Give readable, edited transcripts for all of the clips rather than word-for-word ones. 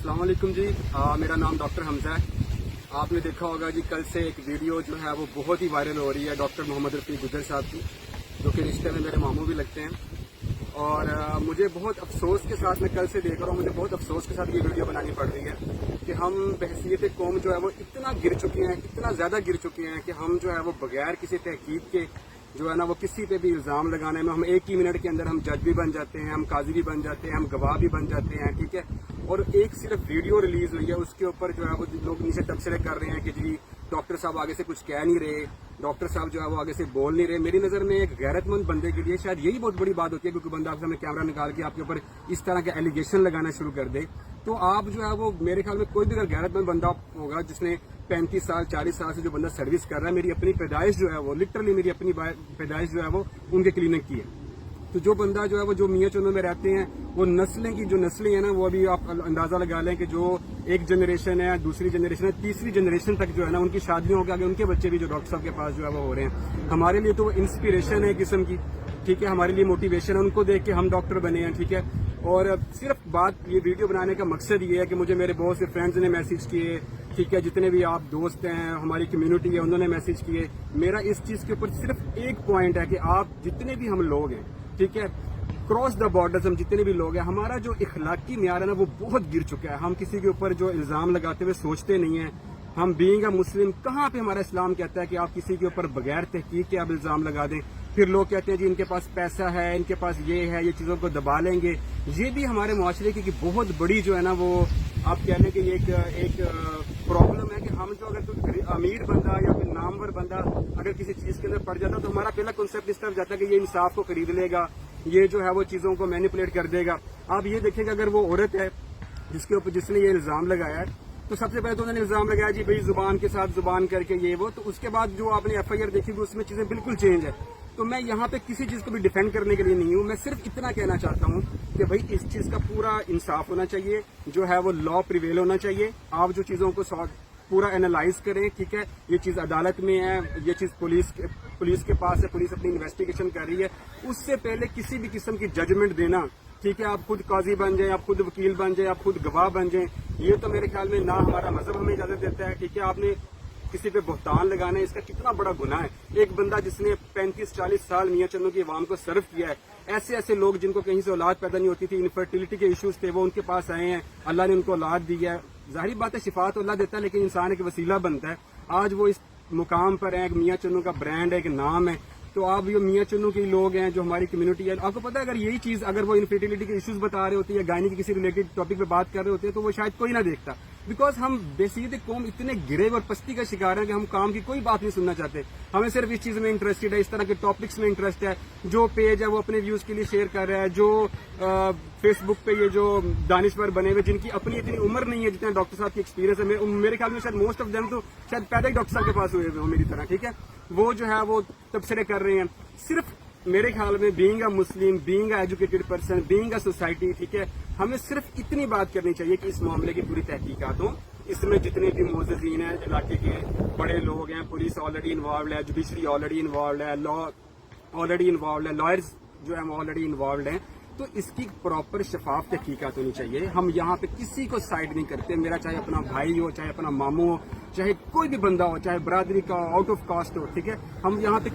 अस्सलाम वालेकुम जी। मेरा नाम डॉक्टर हमजा है। आपने देखा होगा जी कल से एक वीडियो जो है वो बहुत ही वायरल हो रही है डॉक्टर मोहम्मद रफ़ी गुजर साहब की, जो कि रिश्ते में मेरे मामू भी लगते हैं। और मुझे बहुत अफसोस के साथ मैं कल से देख रहा हूँ, मुझे बहुत अफसोस के साथ ये वीडियो बनानी पड़ रही है कि हम बहसीयत कौम जो है वो इतना गिर चुके हैं, इतना ज़्यादा गिर चुके हैं कि हम जो है वो बगैर किसी तहकीक के जो है ना वो किसी पे भी इल्ज़ाम लगाने में हम एक ही मिनट के अंदर हम जज भी बन जाते हैं, हम काजी भी बन जाते हैं, हम गवाह भी बन जाते हैं। ठीक है, और एक सिर्फ वीडियो रिलीज हुई है उसके ऊपर जो है वो लोग नीचे तबसरे कर रहे हैं कि जी डॉक्टर साहब आगे से कुछ कह नहीं रहे, डॉक्टर साहब जो है वो आगे से बोल नहीं रहे। मेरी नज़र में एक गैरतमंद बंदे के लिए शायद यही बहुत बड़ी बात होती है, क्योंकि बंदा आपके सामने कैमरा निकाल के आपके ऊपर इस तरह के एलिगेशन लगाना शुरू कर दे, तो आप जो है वो मेरे ख्याल में कोई भी अगर गैरतमंद बंदा होगा जिसने 35 साल 40 साल से जो बंदा सर्विस कर रहा है, मेरी अपनी पैदाइश जो है वो लिटरली मेरी अपनी पैदाइश जो है वो उनके क्लिनिक की है। तो जो बंदा जो है वो जो मियाँ चुनों में रहते हैं वो नस्लें की जो नस्लें हैं ना वो अभी आप अंदाजा लगा लें कि जो एक जनरेशन है, दूसरी जनरेशन है, तीसरी जनरेशन तक जो है ना उनकी शादियों हो गया, उनके बच्चे भी जो डॉक्टर साहब के पास जो है वो हो रहे हैं। हमारे लिए तो इंस्पिरेशन है किस्म की, ठीक है, हमारे लिए मोटिवेशन है, उनको देख के हम डॉक्टर बने हैं। ठीक है, और सिर्फ बात ये वीडियो बनाने का मकसद ये है कि मुझे मेरे बहुत से फ्रेंड्स ने मैसेज किए, ठीक है, जितने भी आप दोस्त हैं, हमारी कम्युनिटी है, उन्होंने मैसेज किए। मेरा इस चीज़ के ऊपर सिर्फ एक पॉइंट है कि आप जितने भी हम लोग हैं, ठीक है, क्रॉस द बॉर्डर्स हम जितने भी लोग हैं, हमारा जो इखलाकी म्यार है ना वो बहुत गिर चुका है। हम किसी के ऊपर जो इल्ज़ाम लगाते हुए सोचते नहीं हैं। हम बीइंग अ मुस्लिम, कहाँ पे हमारा इस्लाम कहता है कि आप किसी के ऊपर बगैर तहकीक के आप इल्ज़ाम लगा दें। फिर लोग कहते हैं जी इनके पास पैसा है, इनके पास ये है, ये चीज़ों को दबा लेंगे। ये भी हमारे मुआशरे की बहुत बड़ी जो है ना वो आप कह लें कि ये एक प्रॉब्लम है कि हम जो अगर कोई अमीर बंदा या फिर नामवर बंदा अगर किसी चीज़ के अंदर पड़ जाता तो हमारा पहला कॉन्सेप्ट इस तरफ जाता है कि ये इंसाफ को खरीद लेगा, ये जो है वो चीज़ों को मैनिपुलेट कर देगा। आप ये देखेंगे अगर वो औरत है जिसके ऊपर जिसने ये इल्ज़ाम लगाया है, तो सबसे पहले तो उन्होंने इल्ज़ाम लगाया जी भाई जुबान के साथ जुबान करके ये वो, तो उसके बाद जो आपने FIR देखी उसमें चीज़ें बिल्कुल चेंज है। तो मैं यहाँ पे किसी चीज़ को भी डिफेंड करने के लिए नहीं हूँ, मैं सिर्फ इतना कहना चाहता हूँ कि भाई इस चीज़ का पूरा इंसाफ होना चाहिए, जो है वो लॉ प्रिवेल होना चाहिए। आप जो चीज़ों को पूरा एनालाइज करें, ठीक है, ये चीज़ अदालत में है, ये चीज़ पुलिस के पास है, पुलिस अपनी इन्वेस्टिगेशन कर रही है, उससे पहले किसी भी किस्म की जजमेंट देना, ठीक है, आप खुद काजी बन जाए, आप खुद वकील बन जाए, आप खुद गवाह बन जाए, ये तो मेरे ख्याल में ना हमारा मजहब हमें इजाजत देता है। ठीक है, आपने किसी पे बुहतान लगाना है, इसका कितना बड़ा गुनाह है। एक बंदा जिसने 35-40 साल मियाँ चन्नू की आवाम को सर्व किया है, ऐसे लोग जिनको कहीं से औलाद पैदा नहीं होती थी, इनफर्टिलिटी के इश्यूज थे, वो उनके पास आए हैं, अल्लाह ने उनको औलाद दी है। जाहिर बात है शिफा तो अल्लाह देता है, लेकिन इंसान एक वसीला बनता है। आज वो इस मुकाम पर है, एक मियाँ चन्नू का ब्रांड है, एक नाम है। तो आप ये मियाँ चन्नू के लोग हैं जो हमारी कम्युनिटी है, आपको पता है अगर यही चीज़ अगर वो इनफर्टिलिटी के इश्यूज बता रहे होते या गायनी के किसी रिलेटेड टॉपिक पे बात कर रहे होते तो वो शायद कोई ना देखता। बिकॉज हम बेसिक कौम इतने गिरे और पस्ती का शिकार है कि हम काम की कोई बात नहीं सुनना चाहते। हमें सिर्फ इस चीज़ में इंटरेस्टेड है, इस तरह के टॉपिक्स में इंटरेस्ट है। जो पेज है वो अपने व्यूज़ के लिए शेयर कर रहा है, जो फेसबुक पे ये जो दानिश्वर बने हुए जिनकी अपनी इतनी उम्र नहीं है जितना डॉक्टर साहब की एक्सपीरियंस है, मेरे ख्याल में शायद मोस्ट ऑफ देम तो शायद पैदा ही डॉक्टर साहब के पास हुए हो मेरी तरह, ठीक है, वो जो है वो तबसरे कर रहे हैं। सिर्फ मेरे ख्याल में being a Muslim, being a educated person, being a society, ठीक है, हमें सिर्फ इतनी बात करनी चाहिए कि इस मामले की पूरी तहकीकात हो। इसमें जितने भी मोअज़्ज़िज़ीन हैं, इलाके के बड़े लोग हैं, पुलिस ऑलरेडी इन्वॉल्व है, जुडिशरी ऑलरेडी इन्वॉल्व है, लॉ ऑलरेडी इन्वॉल्व है, लॉयर्स जो है ऑलरेडी इन्वॉल्व हैं, तो इसकी प्रॉपर शफाफ तहकीकात होनी चाहिए। हम यहाँ पे किसी को साइड नहीं करते, मेरा चाहे अपना भाई हो, चाहे अपना मामू हो, चाहे कोई भी बंदा हो, चाहे बरादरी का आउट ऑफ कास्ट हो, ठीक है, हम यहाँ पे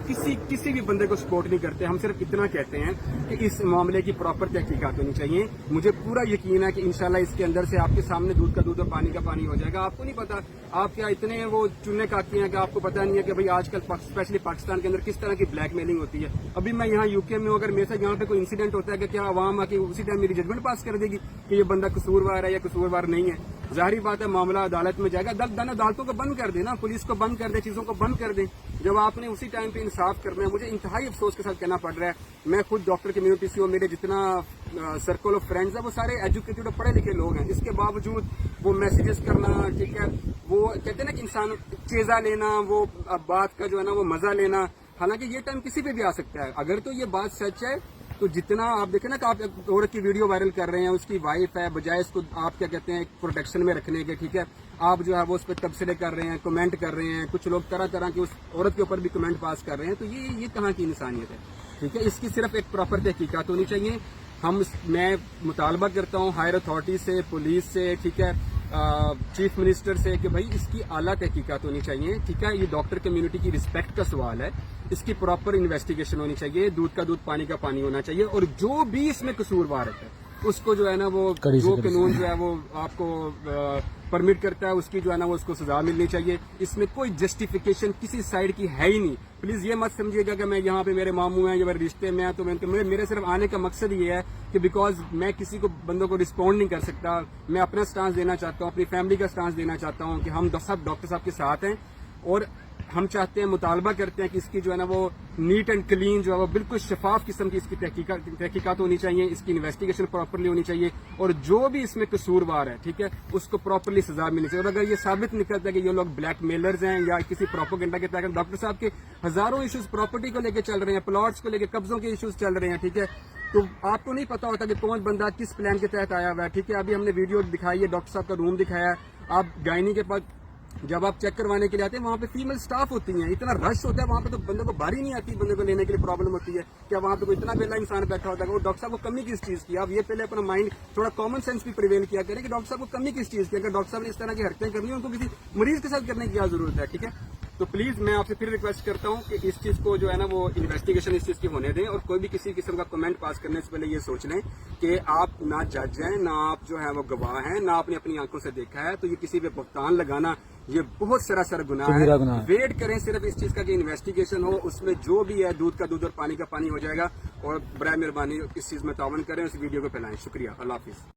किसी भी बंदे को सपोर्ट नहीं करते। हम सिर्फ इतना कहते हैं कि इस मामले की प्रॉपर तहकीकात होनी चाहिए। मुझे पूरा यकीन है कि इंशाल्लाह इसके अंदर से आपके सामने दूध का दूध और पानी का पानी हो जाएगा। आपको नहीं पता, आप क्या इतने वो चुनने काटते हैं कि आपको पता नहीं है कि भाई आजकल स्पेशली पाकिस्तान के अंदर किस तरह की ब्लैकमेलिंग होती है। अभी मैं यहाँ UK में, अगर मेरे साथ यहाँ पे कोई इंसिडेंट होता है कि क्या आवाम आके उसी टाइम मेरी जजमेंट पास कर देगी कि ये बंदा कसूरवार है या कसूरवार नहीं है। जाहिर बात है मामला अदालत में जाएगा, अदालतों को बंद कर देना, पुलिस को बंद कर दे, चीज़ों को बंद कर दें। जब आपने उसी टाइम पे इंसाफ करना है, मुझे इंतहाई अफसोस के साथ कहना पड़ रहा है, मैं खुद डॉक्टर कम्युनिटी से हूँ, मेरे जितना सर्कल ऑफ फ्रेंड्स है वो सारे एजुकेटेड और पढ़े लिखे लोग हैं, इसके बावजूद वो मैसेजेस करना, ठीक है, वो कहते हैं ना कि इंसान चेज़ा लेना, वो बात का जो है ना वो मजा लेना, हालांकि ये टाइम किसी पे भी आ सकता है। अगर तो ये बात सच है तो जितना आप देखें ना कि आप एक औरत की वीडियो वायरल कर रहे हैं, उसकी वाइफ है, बजाय इसको आप क्या कहते हैं प्रोटेक्शन में रखने के, ठीक है, आप जो है वो उस पर तबसरे कर रहे हैं, कमेंट कर रहे हैं, कुछ लोग तरह तरह के उस औरत के ऊपर भी कमेंट पास कर रहे हैं। तो ये कहाँ की इंसानियत है, ठीक है। इसकी सिर्फ एक प्रॉपर तहकीकात होनी चाहिए। میں مطالبہ کرتا ہوں ہائر اتھارٹی سے، پولیس سے، ٹھیک ہے، چیف منسٹر سے کہ بھائی اس کی اعلیٰ تحقیقات ہونی چاہیے، ٹھیک ہے. یہ ڈاکٹر کمیونٹی کی رسپیکٹ کا سوال ہے، اس کی پراپر انویسٹیگیشن ہونی چاہیے، دودھ کا دودھ پانی کا پانی ہونا چاہیے، اور جو بھی اس میں قصوروار ہے اس کو جو ہے نا وہ جو قانون جو ہے وہ آپ کو پرمٹ کرتا ہے اس کی جو ہے نا وہ اس کو سزا ملنی چاہیے. اس میں کوئی جسٹیفیکیشن کسی سائڈ کی ہے ہی نہیں. پلیز یہ مت سمجھیے گا کہ میں یہاں پہ میرے ماموں ہیں یا میرے رشتے میں ہیں تو میرے صرف آنے کا مقصد یہ ہے کہ بیکاز میں کسی کو بندوں کو رسپونڈ نہیں کر سکتا، میں اپنا سٹانس دینا چاہتا ہوں، اپنی فیملی کا سٹانس دینا چاہتا ہوں کہ ہم سب ڈاکٹر صاحب کے ساتھ ہیں، اور ہم چاہتے ہیں، مطالبہ کرتے ہیں کہ اس کی جو ہے نا وہ نیٹ اینڈ کلین جو ہے وہ بالکل شفاف قسم کی اس کی تحقیقات ہونی چاہیے، اس کی انویسٹیگیشن پراپرلی ہونی چاہیے، اور جو بھی اس میں قصوروار ہے، ٹھیک ہے، اس کو پراپرلی سزا ملنی چاہیے. اور اگر یہ ثابت نکلتا ہے کہ یہ لوگ بلیک میلرز ہیں یا کسی پروپیگنڈا کے تحت ڈاکٹر صاحب کے ہزاروں ایشوز پراپرٹی کو لے کے چل رہے ہیں، پلاٹس کو لے کے قبضوں کے ایشوز چل رہے ہیں، ٹھیک ہے، تو آپ کو نہیں پتا ہوتا کہ کون بندہ کس پلان کے تحت آیا ہوا ہے. ٹھیک ہے، ابھی ہم نے ویڈیو دکھائی ہے، ڈاکٹر صاحب کا روم دکھایا ہے. آپ گائنی کے پاس جب آپ چیک کروانے کے لیے آتے ہیں وہاں پہ فیمل سٹاف ہوتی ہیں، اتنا رش ہوتا ہے وہاں پہ تو بندے کو باری نہیں آتی، بندے کو لینے کے لیے پرابلم ہوتی ہے. کیا وہاں پہ کوئی اتنا بیلا انسان بیٹھا ہوتا ہے؟ وہ ڈاکٹر صاحب کو کمی کس چیز کی؟ آپ یہ پہلے اپنا مائنڈ تھوڑا کامن سینس بھی پریویل کیا کریں کہ ڈاکٹر صاحب کو کمی کس چیز کی. اگر ڈاکٹر صاحب نے اس طرح کی حرکتیں کرنی ہیں ان کو کسی مریض کے ساتھ کرنے کی کیا ضرورت ہے؟ ٹھیک ہے، تو پلیز میں آپ سے پھر ریکویسٹ کرتا ہوں کہ اس چیز کو جو ہے نا وہ انویسٹیگیشن اس چیز کی ہونے دیں، اور کوئی بھی کسی قسم کا کمنٹ پاس کرنے سے پہلے یہ سوچ لیں کہ آپ نہ جج ہیں، نہ آپ جو ہے وہ گواہ ہیں، نہ آپ نے اپنی آنکھوں سے دیکھا ہے، تو یہ کسی پہ بہتان لگانا یہ بہت سراسر گناہ ہے. ویٹ کریں صرف اس چیز کا کہ انویسٹیگیشن ہو، اس میں جو بھی ہے دودھ کا دودھ اور پانی کا پانی ہو جائے گا. اور برائے مہربانی اس چیز میں تعاون کریں، اس ویڈیو کو پھیلائیں. شکریہ، اللہ حافظ.